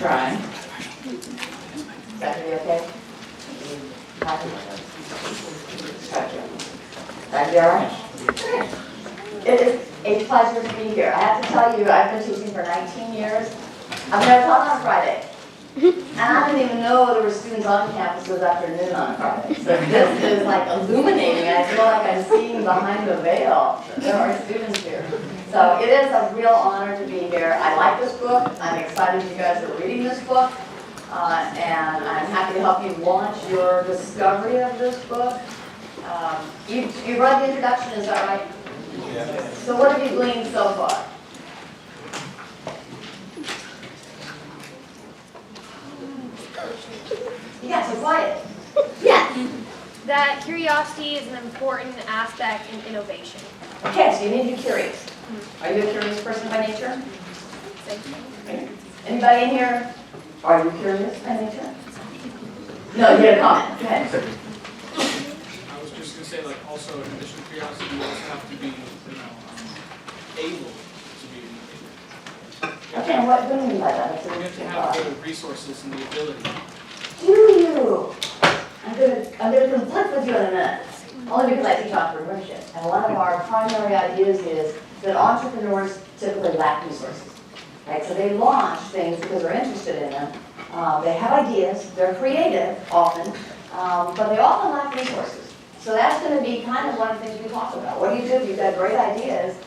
trying. Is that going to be okay? Happy? That'd be all right. It is a pleasure to be here. I have to tell you, I've been teaching for 19 years. I've never taught on a Friday. And I didn't even know there were students on campus this afternoon on a Friday. So this is like illuminating. I feel like I'm seeing behind the veil. There are students here. So it is a real honor to be here. I like this book. I'm excited you guys are reading this book. And I'm happy to help you launch your discovery of this book. You read the introduction, is that right? Yeah. So what have you gleaned so far? You got so quiet. Yes. That curiosity is an important aspect in innovation. Okay, so you need to be curious. Are you a curious person by nature? Anybody in here? Are you curious by nature? No, you had a comment. Go ahead. I was just going to say, like, also in addition to curiosity, you also have to be, able to be innovative. Okay, and what do you mean by that? You have to have the resources and the ability. Do you? I'm gonna conflict with you in a minute. Only because I teach entrepreneurship. And one of our primary ideas is that entrepreneurs typically lack resources. Right? So they launch things because they're interested in them. They have ideas, they're creative often, but they often lack resources. So that's going to be kind of one of the things we talk about. What do you do if you've got great ideas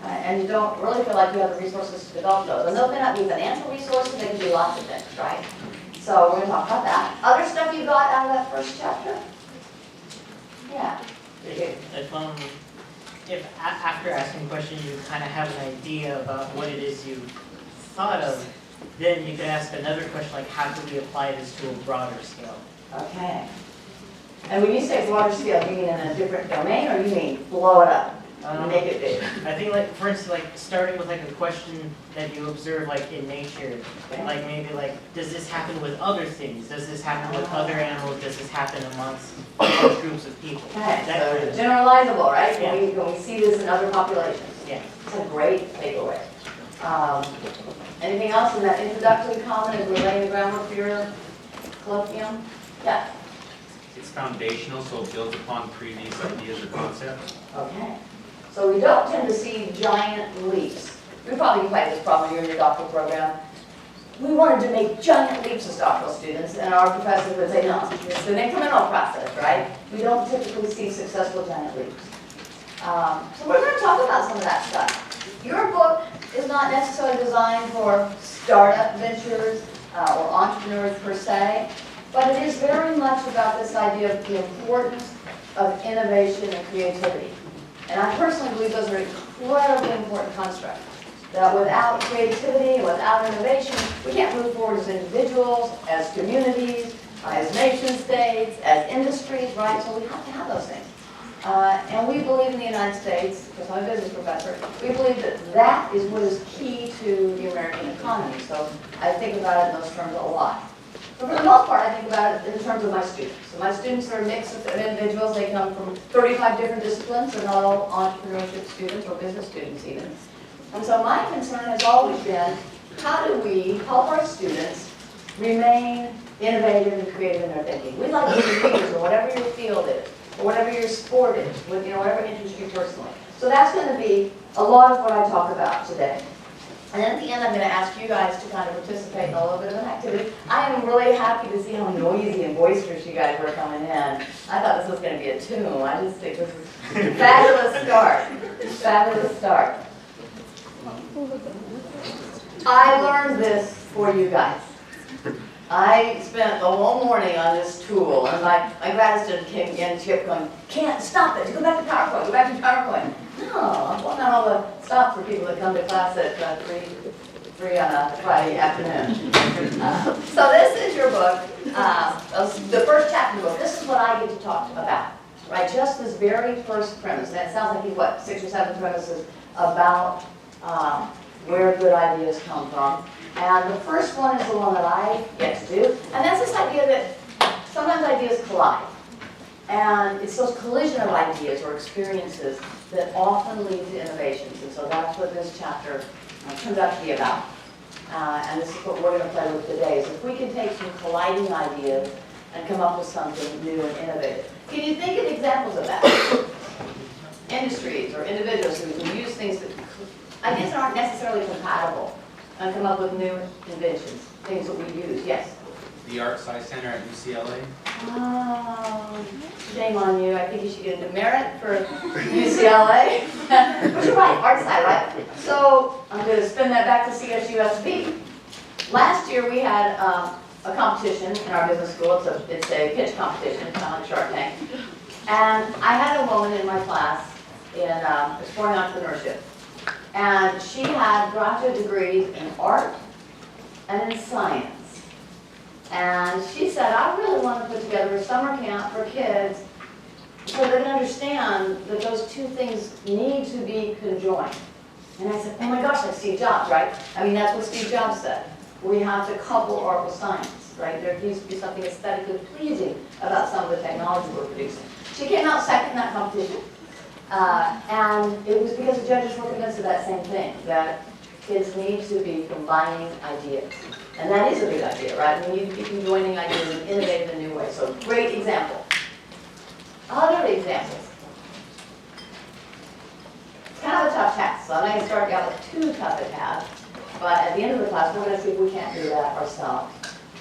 and you don't really feel like you have the resources to develop those? And those may not be financial resources, they can be lots of things, right? So we're going to talk about that. Other stuff you got out of that first chapter? Yeah. If after asking a question you kind of have an idea about what it is you thought of, then you could ask another question like, how can we apply this to a broader scale? Okay. And when you say broader scale, you mean in a different domain, or you mean blow it up, make it big? I think, like, for instance, like starting with like a question that you observe like in nature, like maybe like, does this happen with other things? Does this happen with other animals? Does this happen amongst large groups of people? Okay, That so kind of- generalizable, right? Yeah. When we see this in other populations. Yeah. It's a great takeaway. Anything else in that introductory comment as we're laying the groundwork for your colloquium? Yeah. It's foundational, so it builds upon previous ideas or concepts. Okay. So we don't tend to see giant leaps. We probably played this problem here in your doctoral program. We wanted to make giant leaps as doctoral students, and our professors would say, no, it's an incremental process, right? We don't typically see successful giant leaps. So we're going to talk about some of that stuff. Your book is not necessarily designed for startup ventures or entrepreneurs per se, but it is very much about this idea of the importance of innovation and creativity. And I personally believe those are incredibly important constructs. That without creativity, without innovation, we can't move forward as individuals, as communities, as nation states, as industries, right? So we have to have those things. And we believe in the United States, because I'm a business professor, we believe that that is what is key to the American economy. So I think about it in those terms a lot. But for the most part, I think about it in terms of my students. So my students are a mix of individuals. They come from 35 different disciplines. They're not all entrepreneurship students or business students even. And so my concern has always been, how do we help our students remain innovative and creative in their thinking? We like to be leaders in whatever your field is, or whatever your sport is, with, whatever interests you personally. So that's going to be a lot of what I talk about today. And then at the end, I'm going to ask you guys to kind of participate in a little bit of an activity. I am really happy to see how noisy and boisterous you guys were coming in. I thought this was going to be a tune. I just think this is a fabulous start. Fabulous start. I learned this for you guys. I spent the whole morning on this tool, and my grad student came in and she kept going, can't stop it, go back to PowerPoint, go back to PowerPoint. No, well, not all the stops for people that come to class at 3 on a Friday afternoon. So this is your book, the first chapter of the book. This is what I get to talk about, right? Just this very first premise. That sounds like you've, 6 or 7 premises about where good ideas come from. And the first one is the one that I get to do, and that's this idea that sometimes ideas collide. And it's those collision of ideas or experiences that often lead to innovations. And so that's what this chapter turns out to be about. And this is what we're going to play with today, is if we can take some colliding ideas and come up with something new and innovative. Can you think of examples of that? Industries or individuals who use things that, ideas that aren't necessarily compatible, and come up with new inventions, things that we use. Yes? The Art Science Center at UCLA. Oh, shame on you. I think you should get a demerit for UCLA. But you're right, art side, right? So I'm going to spin that back to CSUSB. Last year we had a competition in our business school. It's a pitch competition, kind of like Shark Tank. And I had a woman in my class in exploring entrepreneurship. And she had graduate degrees in art and in science. And she said, I really want to put together a summer camp for kids so they can understand that those two things need to be conjoined. And I said, oh my gosh, that's Steve Jobs, right? I mean, that's what Steve Jobs said. We have to couple art with science, right? There needs to be something aesthetically pleasing about some of the technology we're producing. She came out second in that competition. And it was because the judges were convinced of that same thing, that kids need to be combining ideas. And that is a big idea, right? We need to be conjoining ideas and innovative in new ways. So great example. Other examples. It's kind of a tough task, so I'm not going to start out with too tough a task. But at the end of the class, we're going to see if we can't do that ourselves.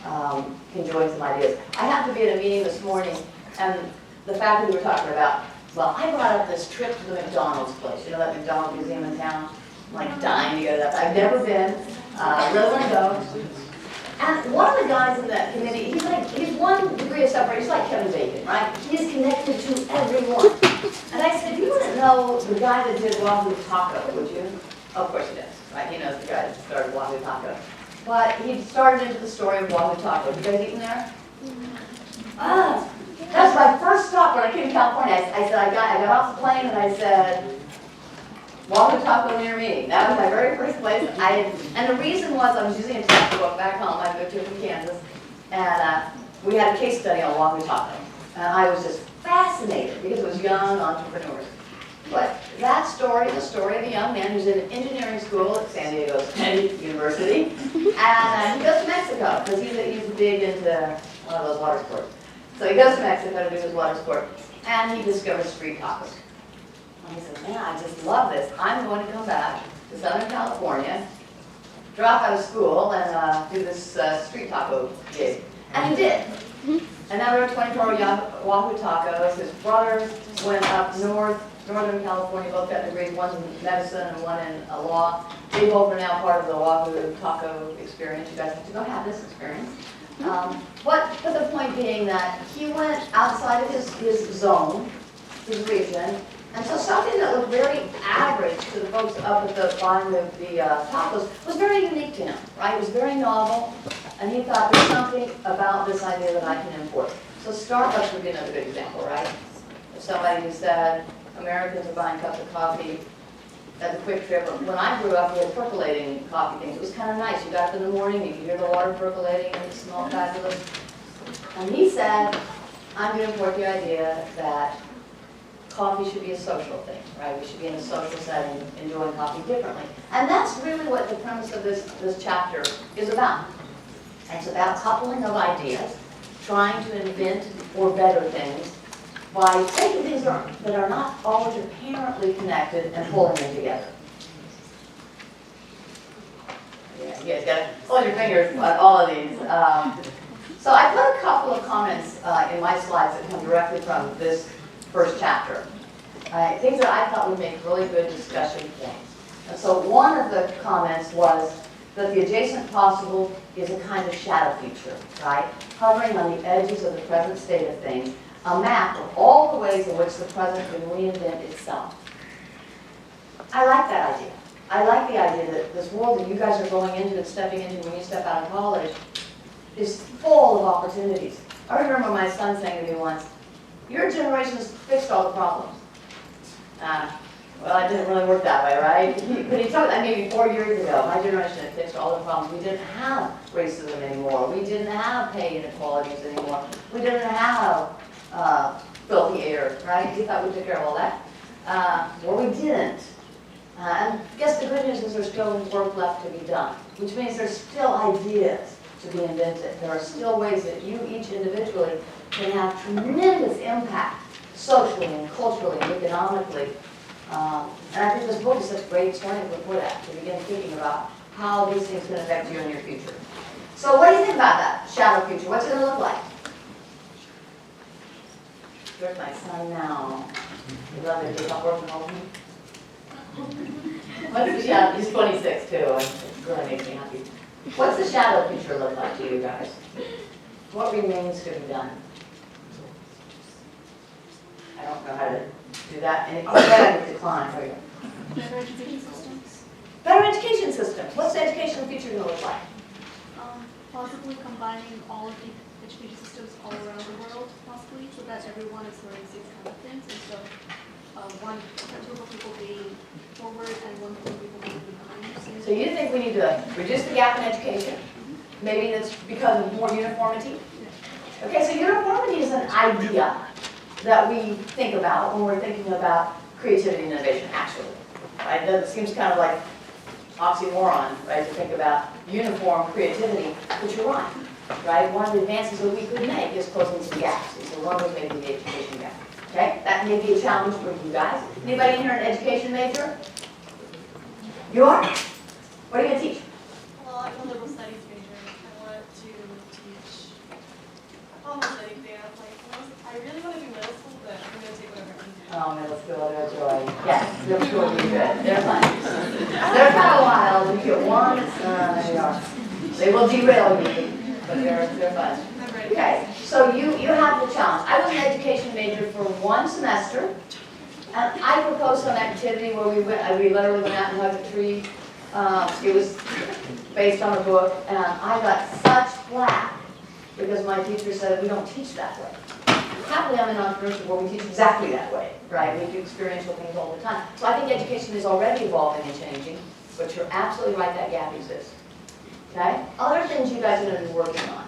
Conjoin some ideas. I happened to be at a meeting this morning, and the faculty were talking about, well, I brought up this trip to the McDonald's place. You know that McDonald's museum in town? I'm like dying to go to that. I've never been. Really want to go. And one of the guys in that committee, he's 1 degree of separation. He's like Kevin Bacon, right? He's connected to everyone. And I said, you wouldn't know the guy that did Wahoo Taco, would you? Of course he does, right? He knows the guy that started Wahoo Taco. But he started into the story of Wahoo Taco. You guys eaten there? Ah, that's my first stop when I came to California. I said, I got off the plane and I said, Wahoo Taco near me. That was my very first place. And the reason was I was using a textbook back home. I moved here from Kansas. And we had a case study on Wahoo Taco. And I was just fascinated because it was young entrepreneurs. But that story is the story of a young man who's in engineering school at San Diego State University. And he goes to Mexico because he's big into one of those water sports. So he goes to Mexico to do his water sport. And he discovers street tacos. And he said, man, I just love this. I'm going to come back to Southern California, drop out of school, and do this street taco gig. And he did. And now there are 24 Wahoo Tacos. His brothers went up northern California, both got degrees, one in medicine and one in law. They both are now part of the Wahoo Taco experience. You guys have to go have this experience. But the point being that he went outside of his zone, his region, and so something that looked very average to the folks up at the bottom of the tacos was very unique to him, right? It was very novel, and he thought there's something about this idea that I can import. So Starbucks would be another good example, right? If somebody who said, Americans are buying cups of coffee at the Quick Trip. When I grew up, we had percolating coffee things. It was kind of nice. You got up in the morning, you could hear the water percolating, and it smelled fabulous. And he said, I'm going to import the idea that coffee should be a social thing, right? We should be in a social setting, enjoying coffee differently. And that's really what the premise of this chapter is about. It's about coupling of ideas, trying to invent or better things by taking things that are not always apparently connected and pulling them together. Yeah, you guys got to hold your fingers on all of these. So I put a couple of comments in my slides that come directly from this first chapter. Things that I thought would make really good discussion points. And so one of the comments was that the adjacent possible is a kind of shadow feature, right? Hovering on the edges of the present state of things, a map of all the ways in which the present can reinvent itself. I like that idea. I like the idea that this world that you guys are going into and stepping into when you step out of college is full of opportunities. I remember my son saying to me once, your generation has fixed all the problems. Well, it didn't really work that way, right? But he told that maybe 4 years ago. My generation had fixed all the problems. We didn't have racism anymore. We didn't have pay inequalities anymore. We didn't have filthy air, right? He thought we took care of all that. Well, we didn't. And I guess the good news is there's still work left to be done, which means there's still ideas to be invented. There are still ways that you each individually can have tremendous impact socially and culturally and economically. And I think this book is such a great starting point to begin thinking about how these things can affect you in your future. So what do you think about that shadow future? What's it going to look like? There's my son now. You love it. He's not working home. What's the shadow? He's 26 too. It really makes me happy. What's the shadow future look like to you guys? What remains to be done? I don't know how to do that. And it's decline. There you go. Better education systems. Better education systems. What's the educational future going to look like? Possibly combining all of the education systems all around the world, possibly, so that everyone is learning the same kind of things, instead of one group of people being forward and one group of people being behind. So you think we need to reduce the gap in education? Maybe that's because of more uniformity? Okay, so uniformity is an idea that we think about when we're thinking about creativity and innovation, actually. Right? That seems kind of like oxymoron, right, to think about uniform creativity, but you're right? One of the advances that we could make is closing some gaps, and so one was maybe the education gap. Okay, that may be a challenge for you guys. Anybody in here an education major? You are? What are you going to teach? Well, I'm a liberal studies major. I want to teach almost anything. I really want to do middle school, but I'm going to take whatever I can do. Oh, middle school, they're a joy. Yes, middle school will be good. They're fun. They're kind of wild. You get one, there you are. They will derail you, but they're fun. I'm ready. Okay, so you have the challenge. I was an education major for one semester, and I proposed some activity where we literally went out and hugged a tree. It was based on a book, and I got such flack because my teacher said we don't teach that way. Happily, I'm in entrepreneurship where we teach exactly that way, right? We do experiential things all the time. So I think education is already evolving and changing, but you're absolutely right, that gap exists. Okay? Other things you guys are going to be working on.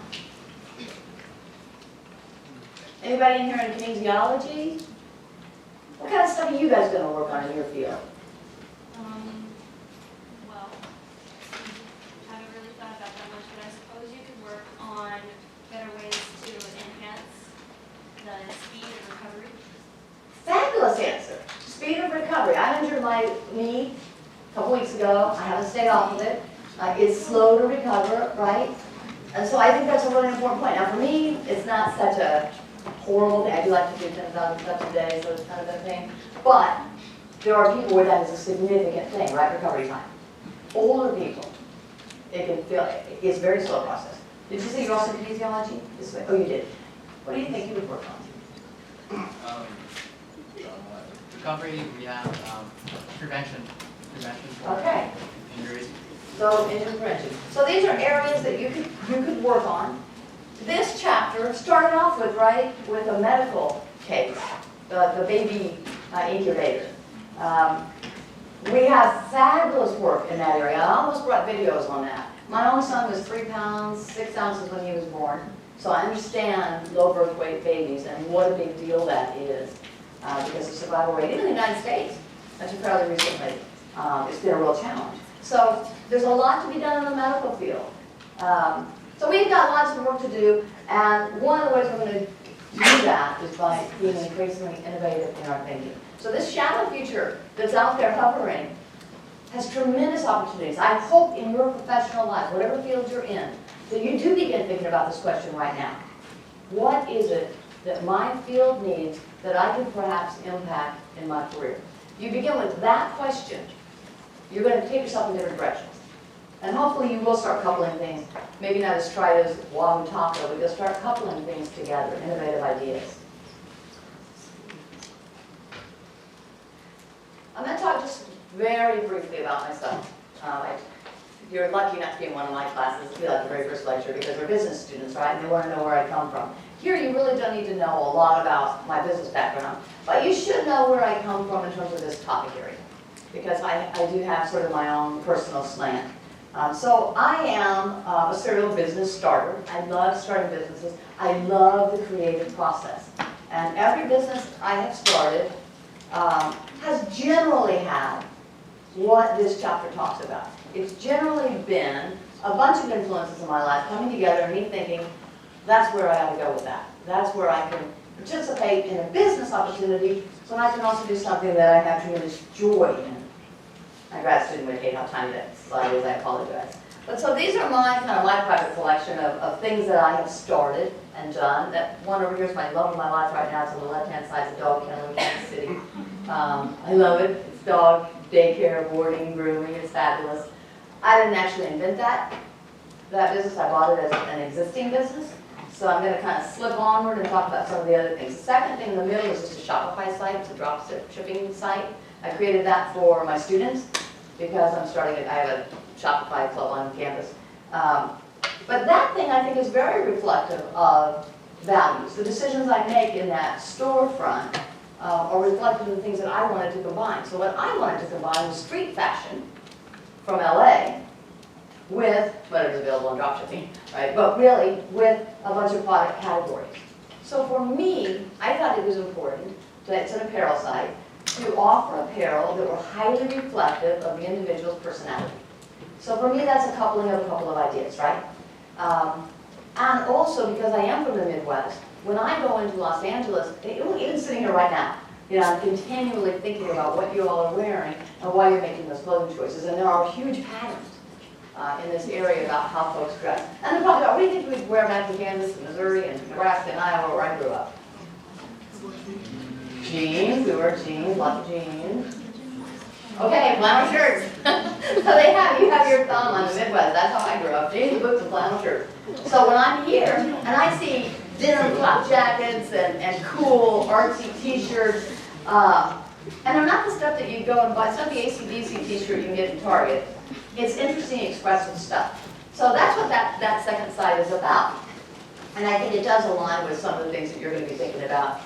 Anybody in here in kinesiology? What kind of stuff are you guys going to work on in your field? Well, I haven't really thought about that much, but I suppose you could work on better ways to enhance the speed of recovery. Fabulous answer. Speed of recovery. I injured my knee a couple weeks ago. I haven't stayed off of it. It's slow to recover, right? And so I think that's a really important point. Now for me, it's not such a horrible thing. I do like to do 10,000 steps a day, so it's kind of a thing. But there are people where that is a significant thing, right? Recovery time. Older people, it can feel, it's a very slow process. Did you say you're also in kinesiology? This way? Oh, you did. What do you think you would work on? Recovery, rehab, prevention for Okay. injuries. So injury prevention. So these are areas that you could work on. This chapter started off with, right, with a medical case, the baby incubator. We have fabulous work in that area. I almost brought videos on that. My own son was 3 pounds, 6 ounces when he was born. So I understand low birth weight babies and what a big deal that is because of survival rate in the United States. That's fairly recently. It's been a real challenge. So there's a lot to be done in the medical field. So we've got lots of work to do, and one of the ways we're going to do that is by being increasingly innovative in our thinking. So this shadow future that's out there hovering has tremendous opportunities. I hope in your professional life, whatever field you're in, that you do begin thinking about this question right now. What is it that my field needs that I can perhaps impact in my career? You begin with that question, you're going to take yourself in different directions. And hopefully you will start coupling things, maybe not as trite as Wahoo Taco, but you'll start coupling things together, innovative ideas. I'm going to talk just very briefly about myself. You're lucky enough to be in one of my classes. It'll be like the very first lecture because we're business students, right? And they want to know where I come from. Here you really don't need to know a lot about my business background, but you should know where I come from in terms of this topic area because I do have sort of my own personal slant. So I am a serial business starter. I love starting businesses. I love the creative process. And every business I have started has generally had what this chapter talks about. It's generally been a bunch of influences in my life coming together and me thinking, that's where I ought to go with that. That's where I can participate in a business opportunity, so I can also do something that I have tremendous joy in. My grad student would hate how tiny that slide is, I apologize. But so these are my private collection of things that I have started and done. That one over here is my love of my life right now. It's on the left-hand side, it's a dog kennel in Kansas City. I love it. It's dog daycare, boarding, grooming. It's fabulous. I didn't actually invent that business. I bought it as an existing business. So I'm going to kind of slip onward and talk about some of the other things. The second thing in the middle is just a Shopify site. It's a drop shipping site. I created that for my students because I have a Shopify club on campus. But that thing I think is very reflective of values. The decisions I make in that storefront are reflective of the things that I wanted to combine. So what I wanted to combine was street fashion from LA with whatever's available in dropshipping, right? But really with a bunch of product categories. So for me, I thought it was important that it's an apparel site to offer apparel that were highly reflective of the individual's personality. So for me, that's a coupling of a couple of ideas, right? And also because I am from the Midwest, when I go into Los Angeles, even sitting here right now, you know, I'm continually thinking about what you all are wearing and why you're making those clothing choices. And there are huge patterns in this area about how folks dress. And they're probably, what do you think we'd wear back in Kansas and Missouri and Nebraska and Iowa where I grew up? Jeans, we wear jeans, lots of jeans. Okay, flannel shirts. So you have your thumb on the Midwest. That's how I grew up. Jeans, boots, and flannel shirts. So when I'm here and I see denim flap jackets and cool artsy t-shirts, and they're not the stuff that you go and buy. It's not the AC/DC t-shirt you can get in Target. It's interesting, expressive stuff. So that's what that second side is about. And I think it does align with some of the things that you're going to be thinking about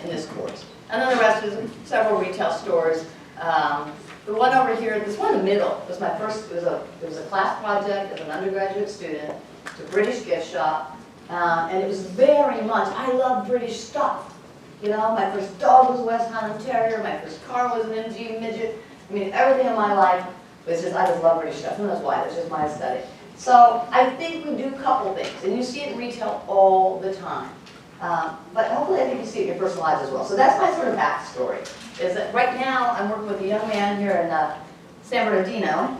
in this course. And then the rest is several retail stores. The one over here, this one in the middle, was my first, it was a class project as an undergraduate student. It's a British gift shop. And it was very much, I love British stuff. You know, my first dog was a West Highland Terrier, my first car was an MG Midget. I mean, everything in my life was just, I just love British stuff. Who knows why, that's just my aesthetic. So I think we do a couple things, and you see it in retail all the time. But hopefully I think you see it in your personal lives as well. So that's my sort of backstory, is that right now I'm working with a young man here in San Bernardino.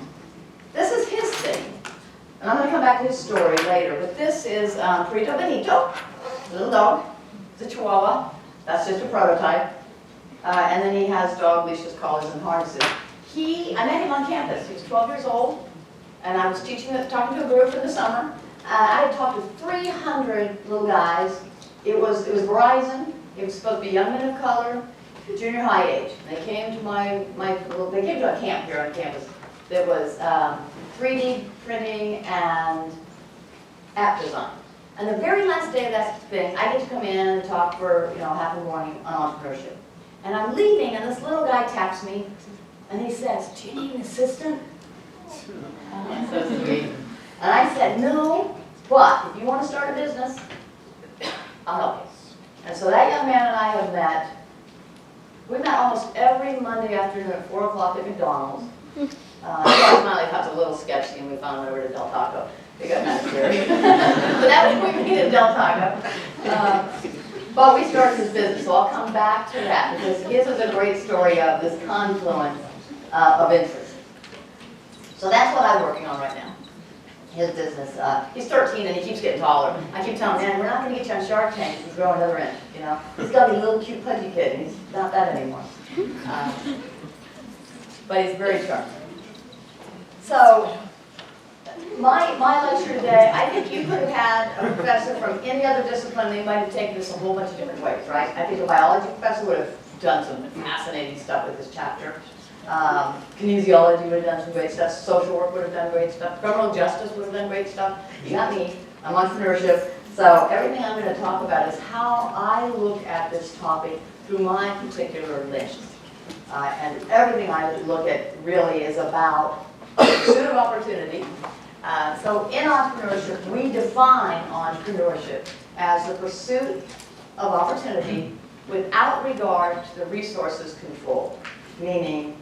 This is his thing. And I'm going to come back to his story later, but this is Perito Benito, little dog. It's a Chihuahua. That's just a prototype. And then he has dog leashes, collars, and harnesses. I met him on campus. He was 12 years old, and I was talking to a group in the summer. I had talked to 300 little guys. It was Verizon. It was supposed to be young men of color, junior high age. They came to they came to a camp here on campus that was 3D printing and app design. And the very last day of that thing, I get to come in and talk for half the morning on entrepreneurship. And I'm leaving, and this little guy taps me, and he says, "Do you need an assistant?" So sweet. And I said, "No, but if you want to start a business, I'll help you." And so that young man and I have met. We met almost every Monday afternoon at 4 o'clock at McDonald's. Smiley Cup's a little sketchy, and we found over to Del Taco. It got kind of scary. But that was when we meet at Del Taco. But we started this business, so I'll come back to that, because his is a great story of this confluence of interest. So that's what I'm working on right now. His business. He's 13 and he keeps getting taller. I keep telling him, "Man, we're not going to get you on Shark Tank if you grow another inch." You know, he's got to be a little cute pudgy kid, and he's not that anymore. But he's very charming. So my lecture today, I think you could have had a professor from any other discipline. They might have taken this a whole bunch of different ways, right? I think a biology professor would have done some fascinating stuff with this chapter. Kinesiology would have done some great stuff. Social work would have done great stuff. Criminal justice would have done great stuff. You got me. I'm entrepreneurship. So everything I'm going to talk about is how I look at this topic through my particular lens. And everything I look at really is about pursuit of opportunity. So in entrepreneurship, we define entrepreneurship as the pursuit of opportunity without regard to the resources controlled, meaning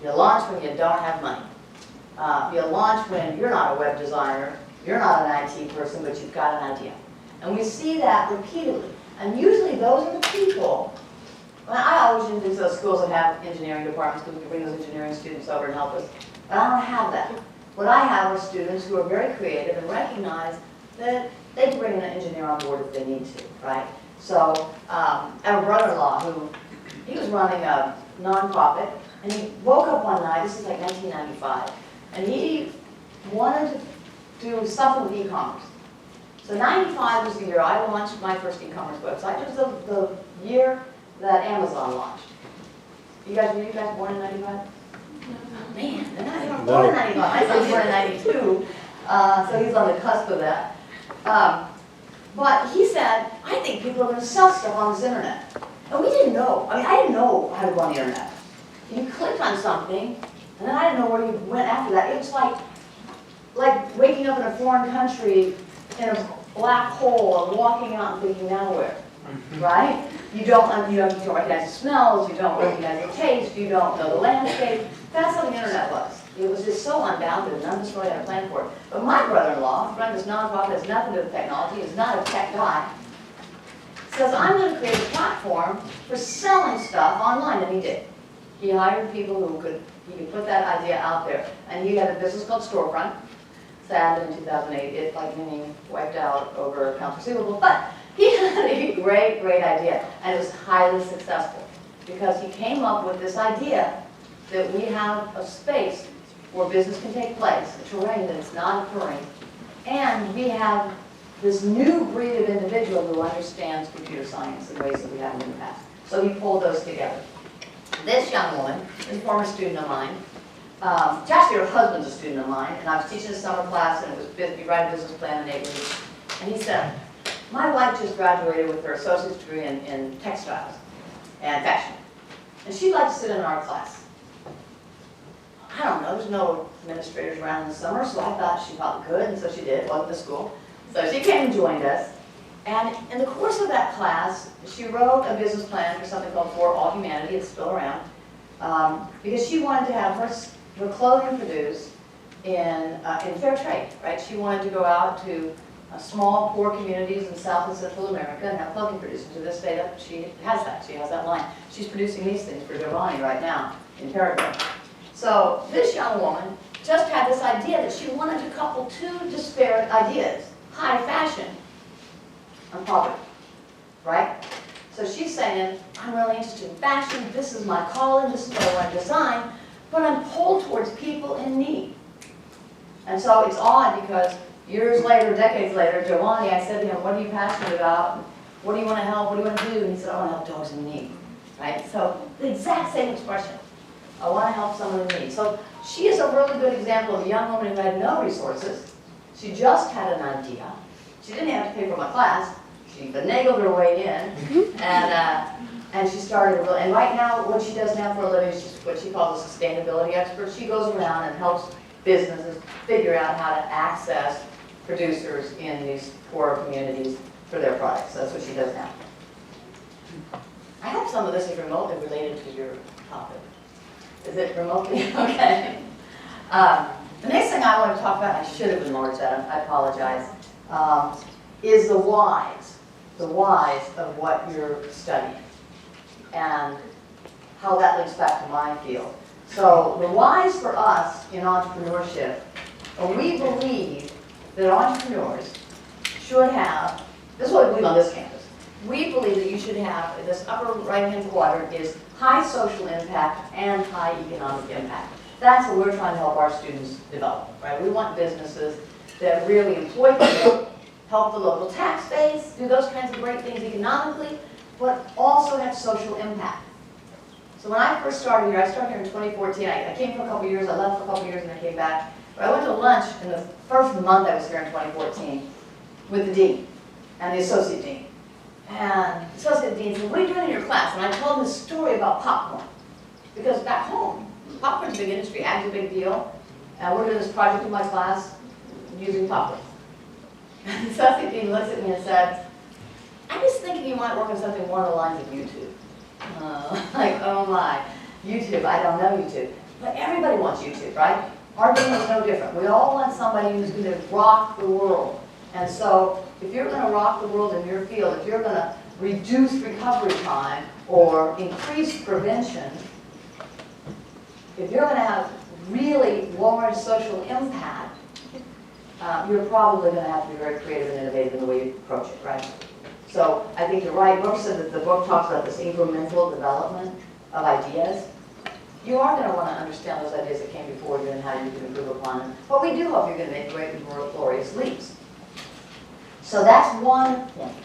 You launch when you don't have money. You launch when you're not a web designer, you're not an IT person, but you've got an idea. And we see that repeatedly. And usually those are the people. Well, I always use those schools that have engineering departments because we can bring those engineering students over and help us. But I don't have that. What I have are students who are very creative and recognize that they can bring an engineer on board if they need to, right? So I have a brother-in-law who, he was running a nonprofit, and he woke up one night, this is like 1995, and he wanted to do something with e-commerce. So 95 was the year I launched my first e-commerce website. It was the year that Amazon launched. Were you guys born in 95? Man, they're not even born in 95. My son's born in 92, so he's on the cusp of that. But he said, I think people are going to sell stuff on this internet. And we didn't know. I mean, I didn't know how to run the internet. You clicked on something, and then I didn't know where you went after that. It was like waking up in a foreign country in a black hole and walking out and thinking, now where? Right? You don't recognize the smells, you don't recognize the taste, you don't know the landscape. That's how the internet was. It was just so unbounded, and none of us really had a plan for it. But my brother-in-law, running this nonprofit, has nothing to do with technology, is not a tech guy, says, I'm going to create a platform for selling stuff online, and he did. He hired people who he could put that idea out there. And he had a business called Storefront. Sad in 2008, it like meaning wiped out over accounts receivable. But he had a great, great idea, and it was highly successful because he came up with this idea that we have a space where business can take place, a terrain that's not occurring, and we have this new breed of individual who understands computer science in ways that we haven't in the past. So he pulled those together. This young woman is a former student of mine. Actually, her husband's a student of mine, and I was teaching a summer class, and it was you write a business plan in 8 weeks. And he said, my wife just graduated with her associate's degree in textiles and fashion, and she'd like to sit in our class. I don't know, there's no administrators around in the summer, so I thought she probably could, and so she did, welcome to school. So she came and joined us, and in the course of that class, she wrote a business plan for something called For All Humanity, it's still around, because she wanted to have her clothing produced in fair trade, right? She wanted to go out to small, poor communities in South and Central America and have clothing produced. To this day, she has that line. She's producing these things for Giovanni right now in Paraguay. So this young woman just had this idea that she wanted to couple two disparate ideas, high fashion and poverty, right? So she's saying, I'm really interested in fashion, this is my calling, this is what I want to design, but I'm pulled towards people in need. And so it's odd because years later, decades later, Giovanni, I said to him, what are you passionate about? What do you want to help? What do you want to do? And he said, I want to help dogs in need, right? So the exact same expression. I want to help someone in need. So she is a really good example of a young woman who had no resources. She just had an idea. She didn't have to pay for my class. She finagled her way in, and she started. And right now, what she does now for a living is she's what she calls a sustainability expert. She goes around and helps businesses figure out how to access producers in these poorer communities for their products. That's what she does now. I hope some of this is remotely related to your topic. Is it remotely? Okay. The next thing I want to talk about, and I should have enlarged that, I apologize, is the whys of what you're studying and how that links back to my field. So the whys for us in entrepreneurship, we believe that entrepreneurs should have, this is what we believe on this campus, we believe that you should have, this upper right-hand quadrant is high social impact and high economic impact. That's what we're trying to help our students develop, right? We want businesses that really employ people, help the local tax base, do those kinds of great things economically, but also have social impact. So when I first started here, I started here in 2014. I came for a couple years, I left for a couple years, and I came back. But I went to lunch in the first month I was here in 2014 with the dean and the associate dean. And the associate dean said, what are you doing in your class? And I told him this story about popcorn. Because back home, popcorn's a big industry, ag's a big deal. And we're doing this project in my class using popcorn. And the associate dean looks at me and said, I'm just thinking you might work on something more along the lines of YouTube. Like, oh my, YouTube, I don't know YouTube. But everybody wants YouTube, right? Our game is no different. We all want somebody who's going to rock the world. And so if you're going to rock the world in your field, if you're going to reduce recovery time or increase prevention, if you're going to have really large social impact, you're probably going to have to be very creative and innovative in the way you approach it, right? So I think you're right. Brooke said that the book talks about this incremental development of ideas. You are going to want to understand those ideas that came before you and how you can improve upon them. But we do hope you're going to make great and glorious leaps. So that's one point.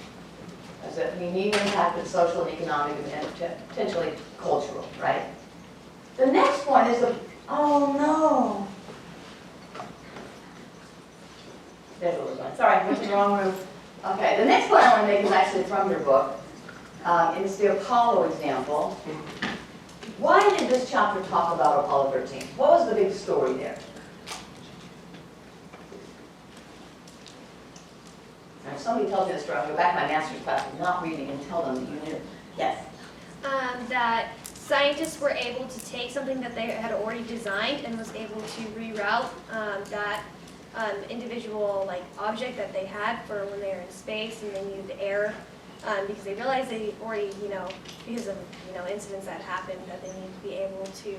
Is that we need to impact the social and economic and potentially cultural, right? The next point is the, oh no. There's what we're going. Sorry, I went to the wrong room. Okay, the next point I want to make is actually from your book. It's the Apollo example. Why did this chapter talk about Apollo 13? What was the big story there? Now, if somebody tells me the story, I'll go back to my master's class and not reading and tell them that you knew. Yes? That scientists were able to take something that they had already designed and was able to reroute that individual object that they had for when they were in space and they needed air, because they realized they already, because of incidents that happened, that they needed to be able to,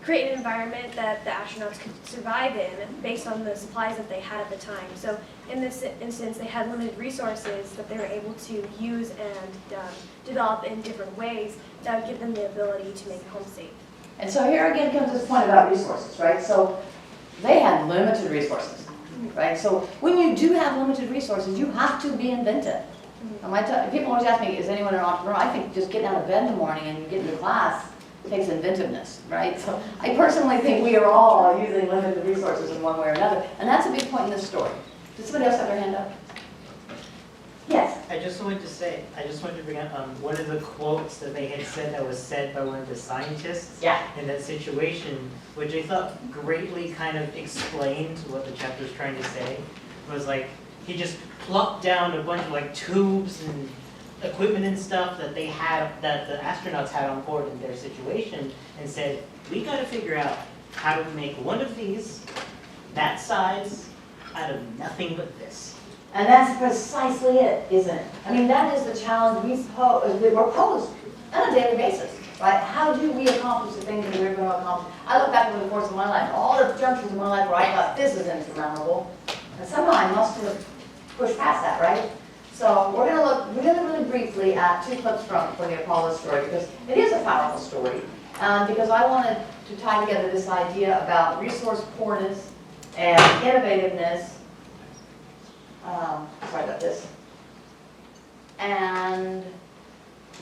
create an environment that the astronauts could survive in based on the supplies that they had at the time. So in this instance, they had limited resources that they were able to use and develop in different ways that would give them the ability to make it home safe. And so here again comes this point about resources, right? So they had limited resources, right? So when you do have limited resources, you have to be inventive. People always ask me, is anyone an entrepreneur? I think just getting out of bed in the morning and you get into class takes inventiveness, right? So I personally think we are all using limited resources in one way or another, and that's a big point in this story. Does somebody else have their hand up? Yes? I just wanted to bring up one of the quotes that they had said that was said by one of the scientists in that situation, which I thought greatly kind of explained what the chapter was trying to say. It was like, he just plucked down a bunch of tubes and equipment and stuff that they had, that the astronauts had on board in their situation, and said, we got to figure out how to make one of these, that size, out of nothing but this. And that's precisely it, isn't it? I mean, that is the challenge we're posed on a daily basis, right? How do we accomplish the things that we're going to accomplish? I look back over the course of my life, all the junctures in my life where I thought this is insurmountable, and somehow I must have pushed past that, right? So we're going to look really briefly at two clips from the Apollo story, because it is a powerful story, because I wanted to tie together this idea about resource poorness and innovativeness. Sorry about this. And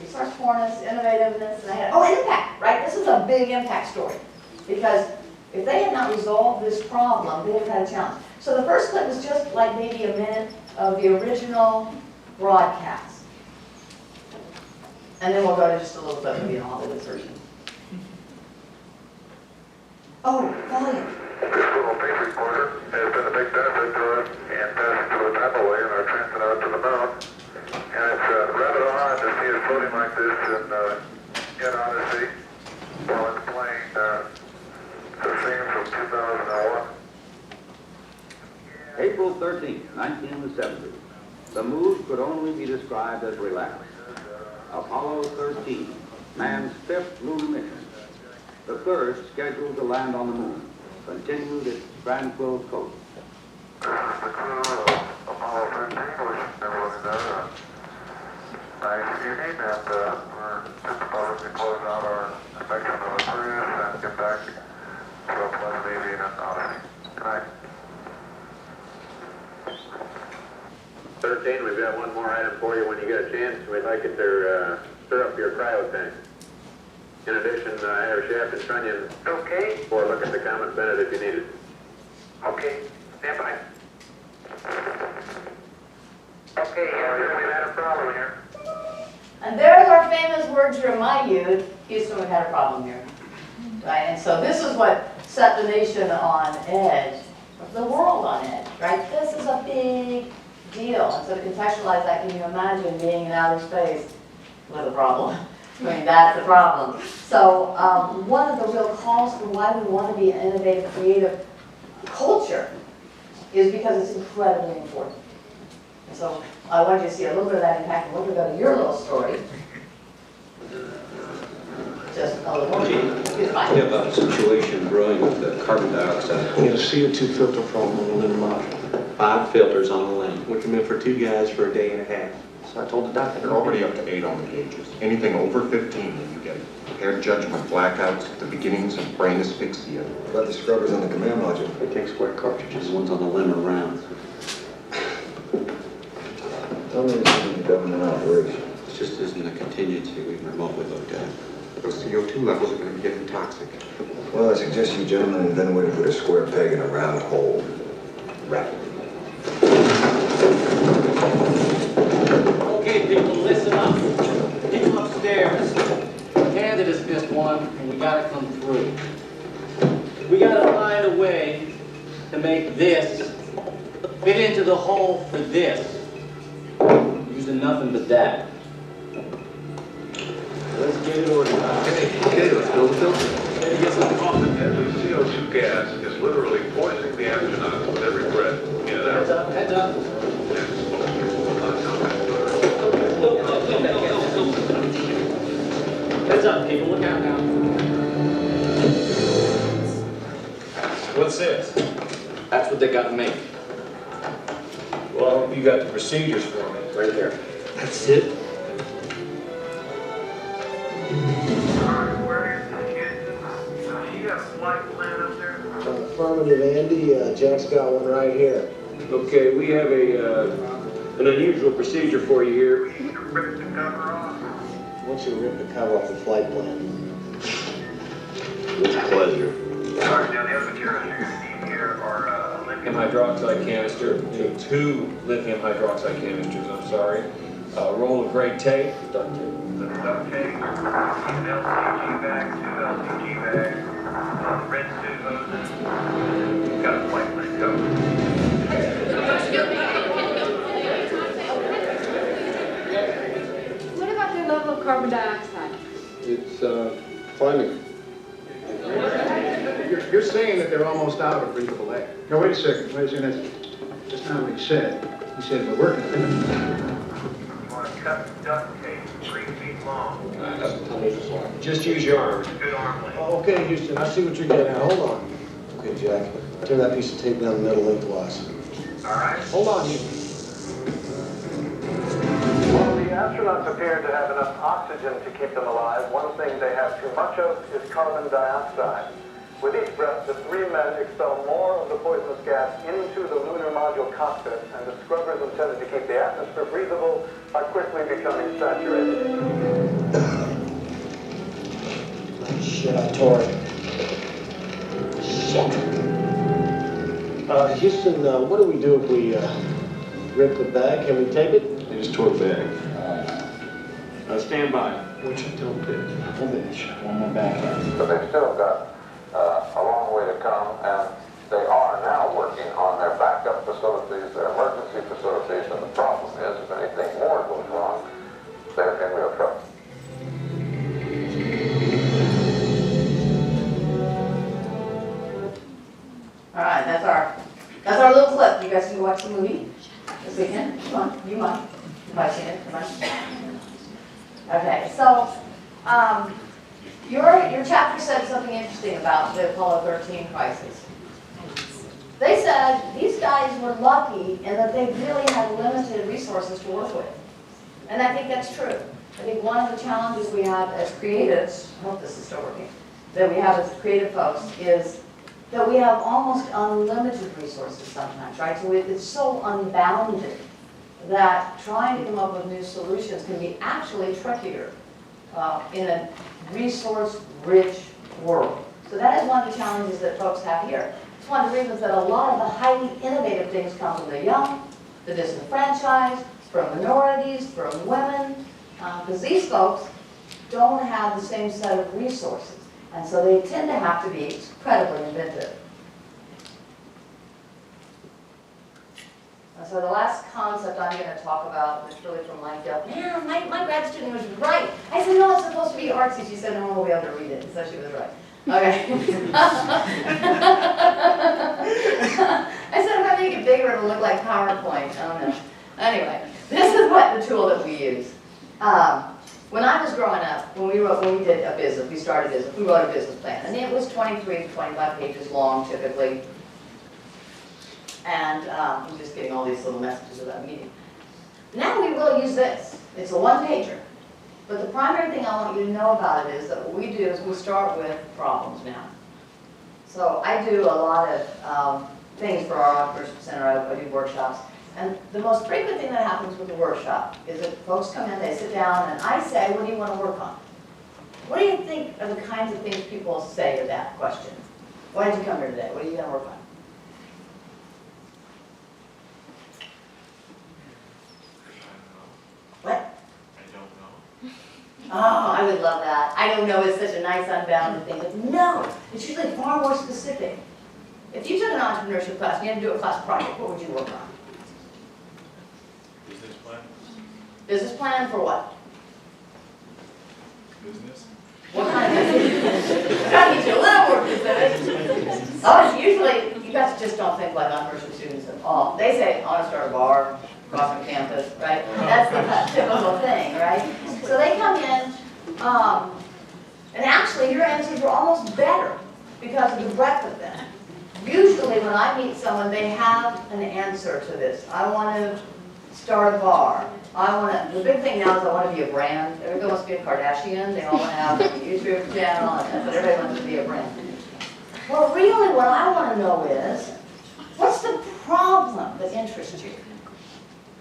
resource poorness, innovativeness, and impact, right? This is a big impact story, because if they had not resolved this problem, they would have had a challenge. So the first clip is just like maybe a minute of the original broadcast. And then we'll go to just a little bit of the Hollywood version. Oh, volume. This little base recorder has been a big benefit to us and passed to us happily in our transit out to the moon. And it's rather odd to see it floating like this in Odyssey while it's playing the scene from 2001. April 13, 1970. The mood could only be described as relaxed. Apollo 13, man's fifth lunar mission. The third scheduled to land on the moon, continued its tranquil course. This is the crew of Apollo 13, wishing everyone there nice evening, and we're just about to close out our section of the cruise and get back to a pleasant evening in Odyssey. Good night. 13, we've got one more item for you when you get a chance. We'd like you to stir up your cryo tank. In addition, I have a shaft and trunnion for a look at the Comet Bennett if you need it. Okay, stand by. Okay, we've had a problem here. And there's our famous words to remind you, Houston, we've had a problem here. Right? And so this is what set the nation on edge, the world on edge, right? This is a big deal. And so to contextualize that, can you imagine being in outer space with a problem? I mean, that's the problem. So one of the real calls for why we want to be an innovative, creative culture is because it's incredibly important. And so I want you to see a little bit of that impact. We're going to go to your little story. Just a little more. It's fine. We have a situation brewing with the carbon dioxide. We had a CO2 filter problem on the lunar module. 5 filters on the limb. We come in for 2 guys for a day and a half. So I told the doctor, they're already up to 8 on the gauges. Anything over 15, you get impaired judgment, blackouts, the beginnings of brain asphyxia. About the scrubbers on the command module. They take square cartridges. The ones on the limb are round. Tell me this isn't a government operation. It just isn't a contingency we remotely looked at. Those CO2 levels are going to be getting toxic. Well, I suggest you gentlemen invent a way to put a square peg in a round hole. Rapidly. Okay, people, listen up. People upstairs, Canada dismissed one, and we gotta come through. We gotta find a way to make this fit into the hole for this, using nothing but that. Let's get it organized. Okay, let's build a filter. Better get some coffee. Deadly CO2 gas is literally poisoning the astronauts with every breath in and Heads out. up, heads up. Heads up, people, look out now. What's this? That's what they gotta make. Well, you got the procedures for me. Right there. That's it. You got a flight plan up there? Affirmative, Andy. Jack's got one right here. Okay, we have an unusual procedure for you here. Rip the cover off. Why don't you rip the cover off the flight plan? With pleasure. Sorry, now the other materials you're going to need here are Lithium hydroxide canister, 2 lithium hydroxide canisters, I'm sorry. A roll of gray tape. duct tape, an LCG bag, 2 LCG bags, red suit hoses. You've got a flight plan covered. What about their level of carbon dioxide? It's climbing. You're saying that they're almost out of breathable air. No, wait a second, that's not what he said. He said we're working on it. You want to cut the duct tape 3 feet long. Just use your arm. Good arm length. Oh, okay, Houston, I see what you're getting at. Hold on. Okay, Jack, turn that piece of tape down the middle lengthwise. All right. Hold on, Houston. While the astronauts appear to have enough oxygen to keep them alive, one thing they have too much of is carbon dioxide. With each breath, the 3 men expel more of the poisonous gas into the lunar module cockpit, and the scrubbers intended to keep the atmosphere breathable are quickly becoming saturated. Shit, I tore it. Shit. Houston, what do we do if we rip the bag? Can we tape it? I just tore the bag. Stand by. What you don't do? One more back. But they've still got a long way to come, and they are now working on their backup facilities, their emergency facilities, and the problem is, if anything more goes wrong, they're in real trouble. All right, that's our little clip. You guys can go watch the movie this weekend. Come on, you might. Invite you in. Come on. Okay, so your chapter said something interesting about the Apollo 13 crisis. They said these guys were lucky in that they really had limited resources to work with. And I think that's true. I think one of the challenges we have as creatives, I hope this is still working, that we have as creative folks is that we have almost unlimited resources sometimes, right? So it's so unbounded that trying to come up with new solutions can be actually trickier in a resource-rich world. So that is one of the challenges that folks have here. It's one of the reasons that a lot of the highly innovative things come from the young, the disenfranchised, from minorities, from women, because these folks don't have the same set of resources. And so they tend to have to be incredibly inventive. So the last concept I'm going to talk about is really from life. Man, my grad student was right. I said, no, it's supposed to be artsy. She said, no one will be able to read it. So she was right. Okay. I said, if I make it bigger, it'll look like PowerPoint. Oh, no. Anyway, this is what the tool that we use. When I was growing up, when we did a business, we started a business, we wrote a business plan. And it was 23 to 25 pages long, typically. And I'm just getting all these little messages about meeting. Now we really use this. It's a one-pager. But the primary thing I want you to know about it is that what we do is we start with problems now. So I do a lot of things for our Entrepreneurship Center. I do workshops. And the most frequent thing that happens with the workshop is that folks come in, they sit down, and I say, what do you want to work on? What do you think are the kinds of things people say to that question? Why did you come here today? What are you going to work on? What? I don't know. Oh, I would love that. I don't know is such a nice unbounded thing, but no, it's usually far more specific. If you took an entrepreneurship class and you had to do a class project, what would you work on? Business plan? Business plan for what? Business? What kind of business? Gotta get you a little more specific. Oh, it's usually, you guys just don't think like entrepreneurship students at all. They say, I want to start a bar across the campus, right? That's the typical thing, right? So they come in, and actually your answers are almost better because of the breadth of them. Usually when I meet someone, they have an answer to this. I want to start a bar. The big thing now is I want to be a brand. Everybody wants to be a Kardashian. They all want to have a YouTube channel, and that's what everybody wants to be, a brand. Well, really what I want to know is, what's the problem that interests you?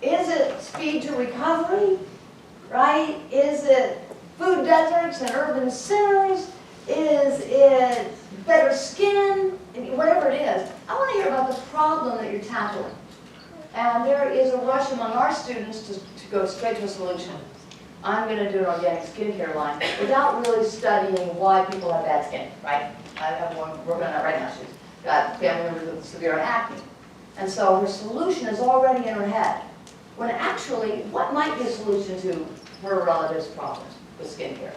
Is it speed to recovery, right? Is it food deserts and urban centers? Is it better skin? Whatever it is, I want to hear about the problem that you're tackling. And there is a rush among our students to go straight to a solution. I'm going to do an organic skincare line without really studying why people have bad skin, right? I have one working on that right now. She's got family members with severe acne. And so her solution is already in her head. When actually, what might be a solution to her relative's problems with skincare?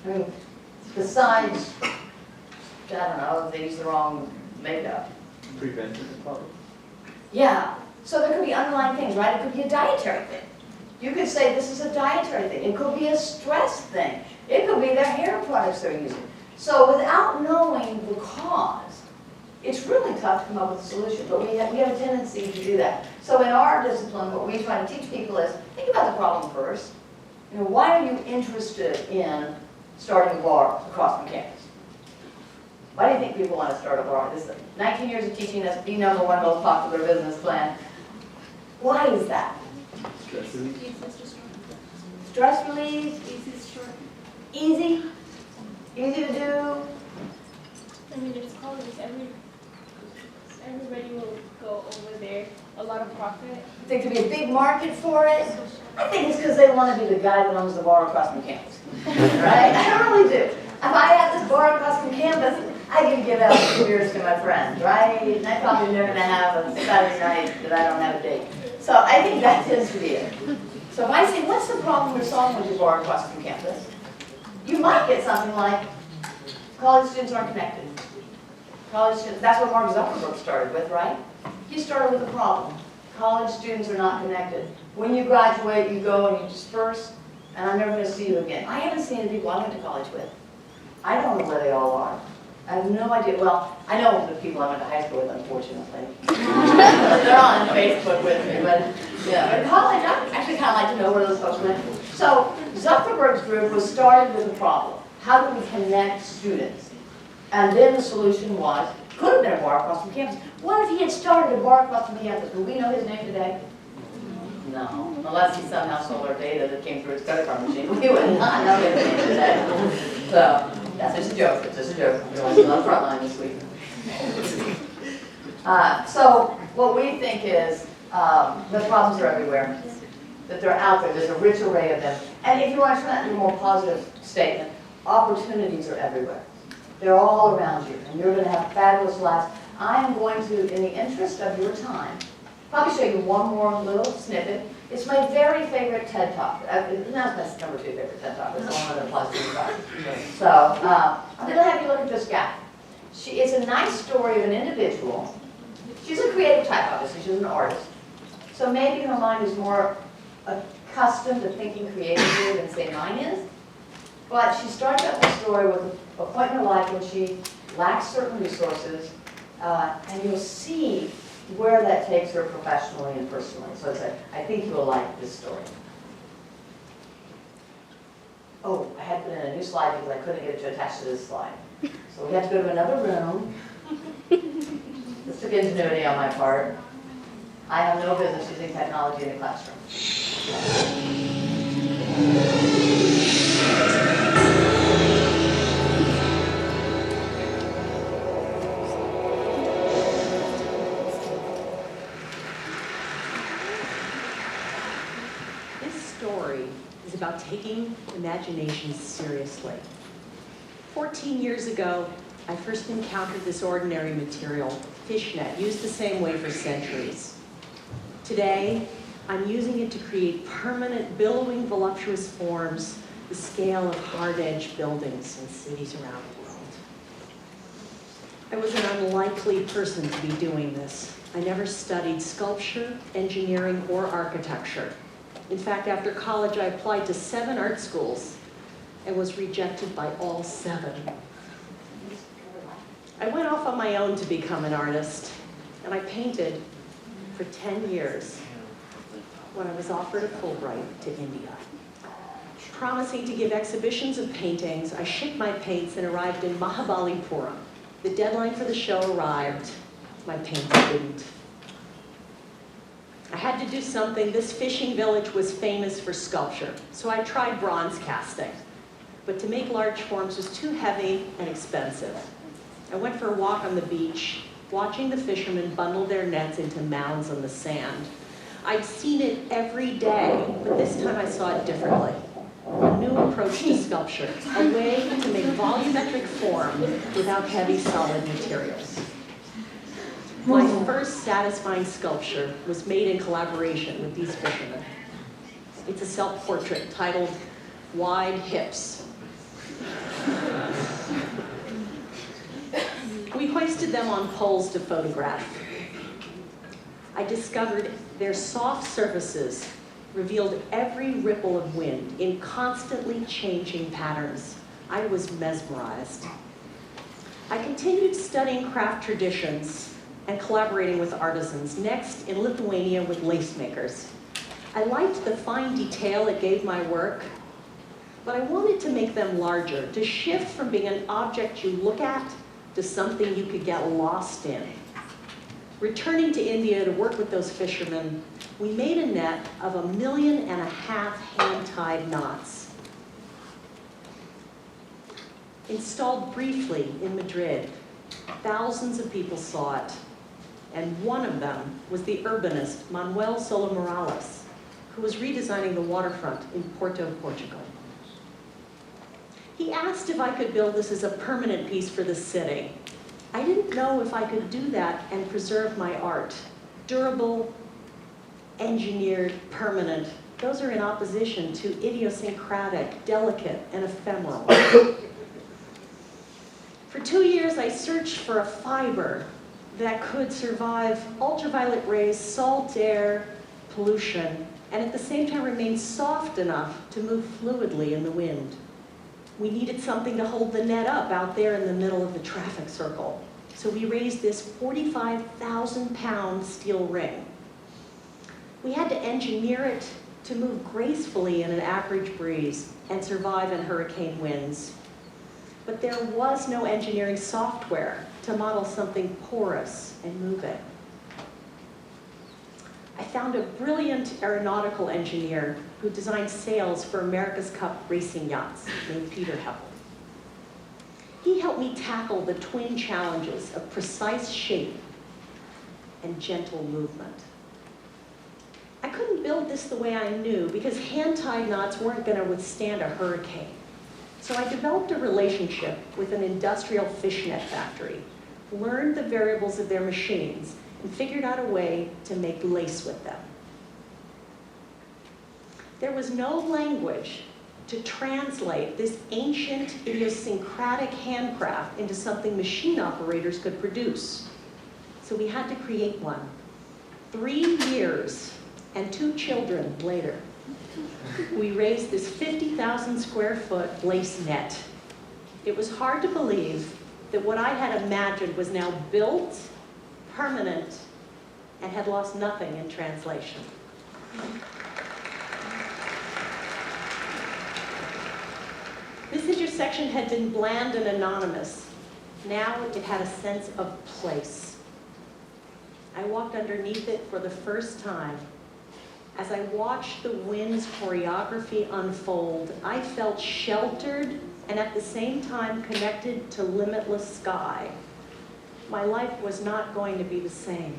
I mean, besides, I don't know, if they use the wrong makeup. Preventive problem. Yeah, so there could be underlying things, right? It could be a dietary thing. You could say this is a dietary thing. It could be a stress thing. It could be their hair products they're using. So without knowing the cause, it's really tough to come up with a solution, but we have a tendency to do that. So in our discipline, what we try to teach people is, think about the problem first. Why are you interested in starting a bar across the campus? Why do you think people want to start a bar? This is 19 years of teaching, that's the #1 most popular business plan. Why is that? Stress relief. Stress relief? Easy? Easy to do? I mean, there's colleges, everybody will go over there, a lot of profit. You think there'd be a big market for it? I think it's because they want to be the guy that owns the bar across from campus. Right? I really do. If I had this bar across from campus, I can give out 2 beers to my friends, right? And I probably never gonna have a Saturday night that I don't have a date. So I think that tends to be it. So if I say, what's the problem we're solving with your bar across from campus? You might get something like, college students aren't connected. College students, that's what Mark Zuckerberg started with, right? He started with a problem. College students are not connected. When you graduate, you go and you disperse, and I'm never going to see you again. I haven't seen the people I went to college with. I don't know where they all are. I have no idea. Well, I know the people I went to high school with, unfortunately. They're on Facebook with me, but yeah. But college, I actually kind of like to know where those folks went. So Zuckerberg's group was started with a problem. How do we connect students? And then the solution was, could have been a bar across from campus. What if he had started a bar across from campus? Would we know his name today? No, unless he somehow stole our data that came through his credit card machine. We would not know his name today. So, that's just a joke. It's just a joke. You're on the front line this week. So, what we think is the problems are everywhere. That they're out there. There's a rich array of them. And if you want to turn that into a more positive statement, opportunities are everywhere. They're all around you, and you're going to have fabulous lives. I am going to, in the interest of your time, probably show you one more little snippet. It's my very favorite TED Talk. It's not my number 2 favorite TED Talk. It's the one that applies to you guys. So I'm going to have you look at this gal. It's a nice story of an individual. She's a creative type, obviously. She's an artist. So maybe her mind is more accustomed to thinking creatively than, say, mine is. But she starts out the story with a point in her life when she lacks certain resources, and you'll see where that takes her professionally and personally. So I think you will like this story. Oh, I had to put in a new slide because I couldn't get it to attach to this slide. So we have to go to another room. This took ingenuity on my part. I have no business using technology in the classroom. Is about taking imagination seriously. 14 years ago, I first encountered this ordinary material, fishnet, used the same way for centuries. Today, I'm using it to create permanent, billowing, voluptuous forms, the scale of hard-edged buildings in cities around the world. I was an unlikely person to be doing this. I never studied sculpture, engineering, or architecture. In fact, after college, I applied to 7 art schools and was rejected by all 7. I went off on my own to become an artist, and I painted for 10 years when I was offered a Fulbright to India. Promising to give exhibitions of paintings, I shipped my paints and arrived in Mahabalipuram. The deadline for the show arrived. My paints didn't. I had to do something. This fishing village was famous for sculpture, so I tried bronze casting. But to make large forms was too heavy and expensive. I went for a walk on the beach, watching the fishermen bundle their nets into mounds on the sand. I'd seen it every day, but this time I saw it differently. A new approach to sculpture, a way to make volumetric form without heavy, solid materials. My first satisfying sculpture was made in collaboration with these fishermen. It's a self-portrait titled Wide Hips. We hoisted them on poles to photograph. I discovered their soft surfaces revealed every ripple of wind in constantly changing patterns. I was mesmerized. I continued studying craft traditions and collaborating with artisans, next in Lithuania with lace makers. I liked the fine detail it gave my work, but I wanted to make them larger, to shift from being an object you look at to something you could get lost in. Returning to India to work with those fishermen, we made a net of 1.5 million hand-tied knots. Installed briefly in Madrid, thousands of people saw it, and one of them was the urbanist Manuel Sola Morales, who was redesigning the waterfront in Porto, Portugal. He asked if I could build this as a permanent piece for the city. I didn't know if I could do that and preserve my art. Durable, engineered, permanent, those are in opposition to idiosyncratic, delicate, and ephemeral. For 2 years, I searched for a fiber that could survive ultraviolet rays, salt air, pollution, and at the same time remain soft enough to move fluidly in the wind. We needed something to hold the net up out there in the middle of the traffic circle. So we raised this 45,000-pound steel ring. We had to engineer it to move gracefully in an average breeze and survive in hurricane winds. But there was no engineering software to model something porous and moving. I found a brilliant aeronautical engineer who designed sails for America's Cup racing yachts named Peter Heppel. He helped me tackle the twin challenges of precise shape and gentle movement. I couldn't build this the way I knew because hand-tied knots weren't going to withstand a hurricane. So I developed a relationship with an industrial fishnet factory learned the variables of their machines, and figured out a way to make lace with them. There was no language to translate this ancient, idiosyncratic handcraft into something machine operators could produce. So we had to create one. 3 years and 2 children later, we raised this 50,000 square foot lace net. It was hard to believe that what I had imagined was now built, permanent, and had lost nothing in translation. This intersection had been bland and anonymous. Now it had a sense of place. I walked underneath it for the first time. As I watched the wind's choreography unfold, I felt sheltered and at the same time connected to limitless sky. My life was not going to be the same.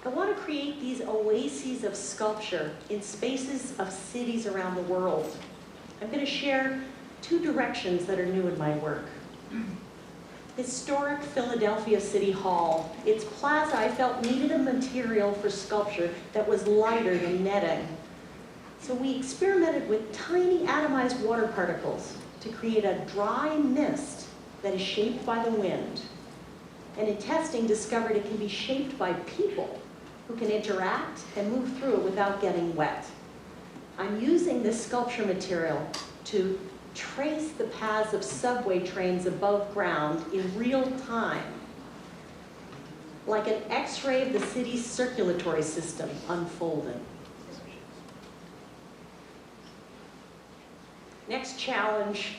I want to create these oases of sculpture in spaces of cities around the world. I'm going to share 2 directions that are new in my work. Historic Philadelphia City Hall. Its plaza, I felt, needed a material for sculpture that was lighter than netting. So we experimented with tiny atomized water particles to create a dry mist that is shaped by the wind. And in testing, discovered it can be shaped by people who can interact and move through it without getting wet. I'm using this sculpture material to trace the paths of subway trains above ground in real time, like an X-ray of the city's circulatory system unfolding. Next challenge,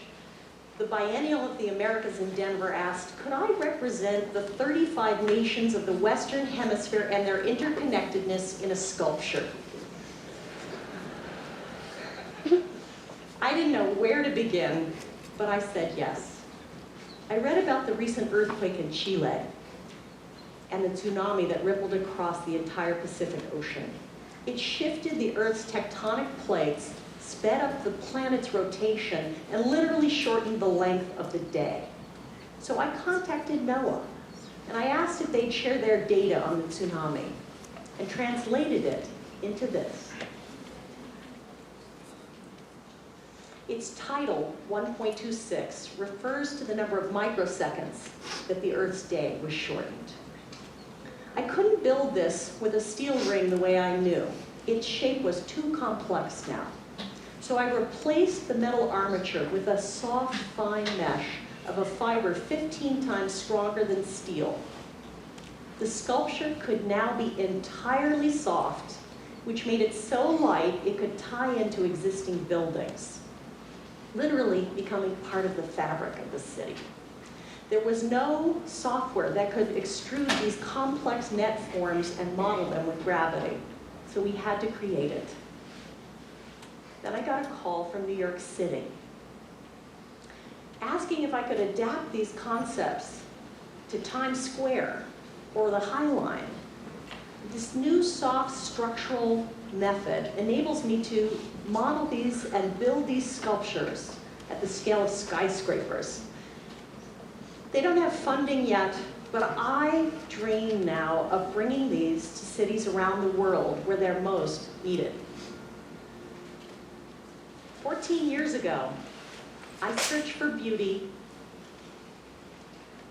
the Biennial of the Americas in Denver asked, could I represent the 35 nations of the Western Hemisphere and their interconnectedness in a sculpture? I didn't know where to begin, but I said yes. I read about the recent earthquake in Chile and the tsunami that rippled across the entire Pacific Ocean. It shifted the Earth's tectonic plates, sped up the planet's rotation, and literally shortened the length of the day. So I contacted NOAA, and I asked if they'd share their data on the tsunami, and translated it into this. Its title, 1.26, refers to the number of microseconds that the Earth's day was shortened. I couldn't build this with a steel ring the way I knew. Its shape was too complex now. So I replaced the metal armature with a soft, fine mesh of a fiber 15 times stronger than steel. The sculpture could now be entirely soft, which made it so light it could tie into existing buildings, literally becoming part of the fabric of the city. There was no software that could extrude these complex net forms and model them with gravity, so we had to create it. Then I got a call from New York City, asking if I could adapt these concepts to Times Square or the High Line. This new soft structural method enables me to model these and build these sculptures at the scale of skyscrapers. They don't have funding yet, but I dream now of bringing these to cities around the world where they're most needed. 14 years ago, I searched for beauty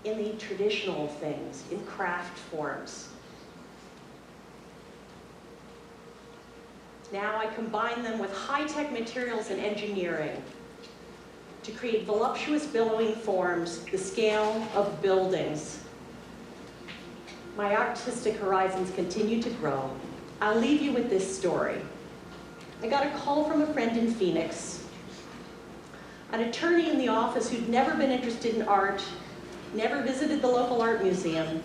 in the traditional things, in craft forms. Now I combine them with high-tech materials and engineering to create voluptuous billowing forms, the scale of buildings. My artistic horizons continue to grow. I'll leave you with this story. I got a call from a friend in Phoenix, an attorney in the office who'd never been interested in art, never visited the local art museum,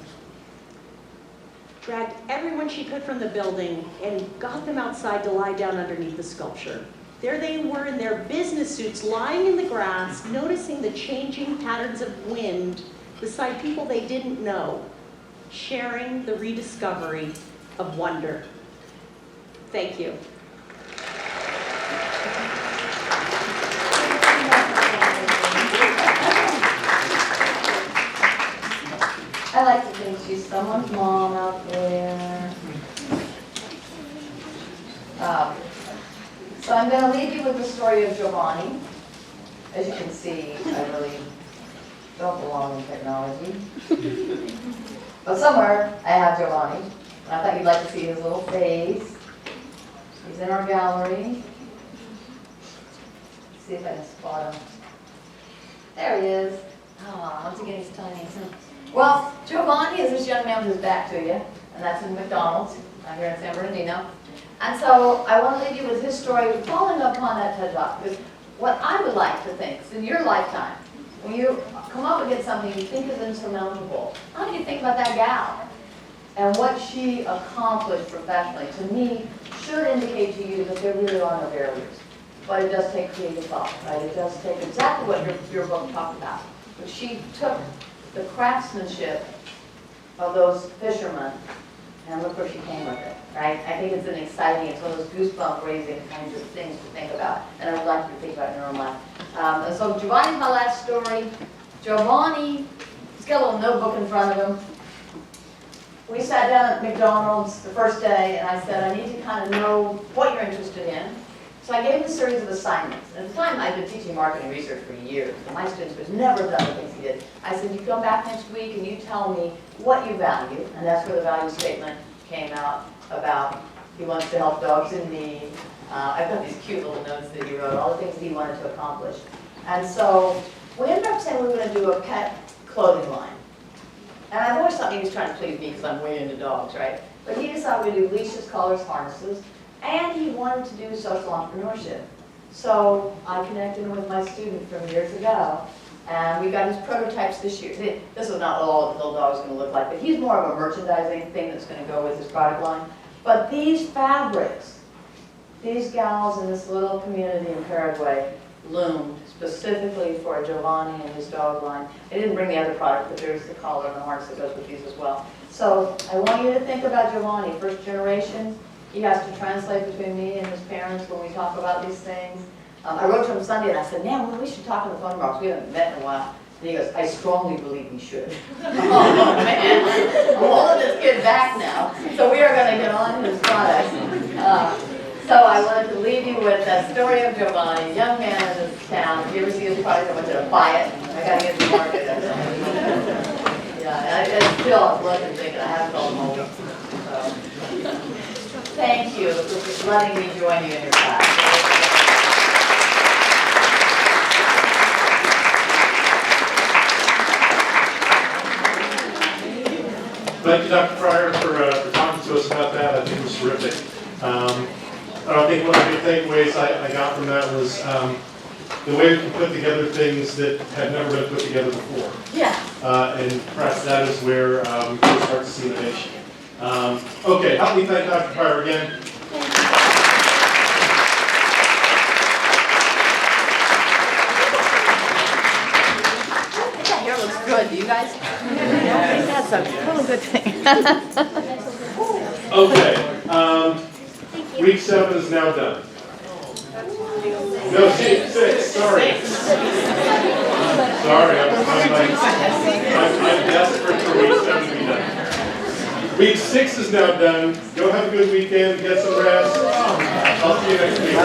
dragged everyone she could from the building and got them outside to lie down underneath the sculpture. There they were in their business suits, lying in the grass, noticing the changing patterns of wind beside people they didn't know, sharing the rediscovery of wonder. Thank you. going to leave you with the story of Giovanni. As you can see, I really don't belong in technology. But somewhere I have Giovanni. I thought you'd like to see his little face. He's in our gallery. Let's see if I can spot him. There he is. Oh, once again, he's tiny. Well, Giovanni is this young man with his back to you, and that's in McDonald's here in San Bernardino. And so I want to leave you with his story, following up on that TED Talk, because what I would like to think is in your lifetime, when you come up against something you think is insurmountable, how do you think about that gal? And what she accomplished professionally, to me, should indicate to you that there really are no barriers. But it does take creative thought, right? It does take exactly what your book talked about. But she took the craftsmanship of those fishermen, and look where she came with it, right? I think it's an exciting, it's one of those goosebump raising kinds of things to think about, and I would like you to think about it in your own life. And so Giovanni's my last story. Giovanni, he's got a little notebook in front of him. We sat down at McDonald's the first day, and I said, I need to kind of know what you're interested in. So I gave him a series of assignments. And at the time, I'd been teaching marketing research for years, and my students would never done the things he did. I said, you come back next week and you tell me what you value, and that's where the value statement came out about he wants to help dogs in need. I've got these cute little notes that he wrote, all the things that he wanted to accomplish. And so we ended up saying we were going to do a pet clothing line. And I've always thought he was trying to please me because I'm way into dogs, right? But he decided we'd do leashes, collars, harnesses, and he wanted to do social entrepreneurship. So I connected him with my student from years ago, and we got his prototypes this year. This was not all the little dog's going to look like, but he's more of a merchandising thing that's going to go with his product line. But these fabrics, these gals in this little community in Paraguay loomed specifically for Giovanni and his dog line. They didn't bring the other product, but there's the collar and the harness that goes with these as well. So I want you to think about Giovanni, first generation. He has to translate between me and his parents when we talk about these things. I wrote to him Sunday and I said, man, we should talk on the phone tomorrow because we haven't met in a while. And he goes, I strongly believe we should. Oh man, I'm holding this kid back now. So we are going to get on his product. So I wanted to leave you with the story of Giovanni, a young man in this town. If you ever see his product, I want you to buy it. I got to get to market. Yeah, and I still looking thinking I haven't told him all. So thank you for letting me join you in your class. Thank you, Dr. Pryor, for talking to us about that. I think it was terrific. I think one of the big takeaways I got from that was the way we can put together things that had never been put together before. Yeah. And perhaps that is where we can start to see innovation. Okay, help me thank Dr. Pryor again. That hair looks good. Do you guys? I think that's a really good thing. Okay. Week 7 is now done. No, 6, sorry. Sorry, I'm desperate for week 7 to be done. Week 6 is now done. Go have a good weekend, get some rest. I'll see you next week.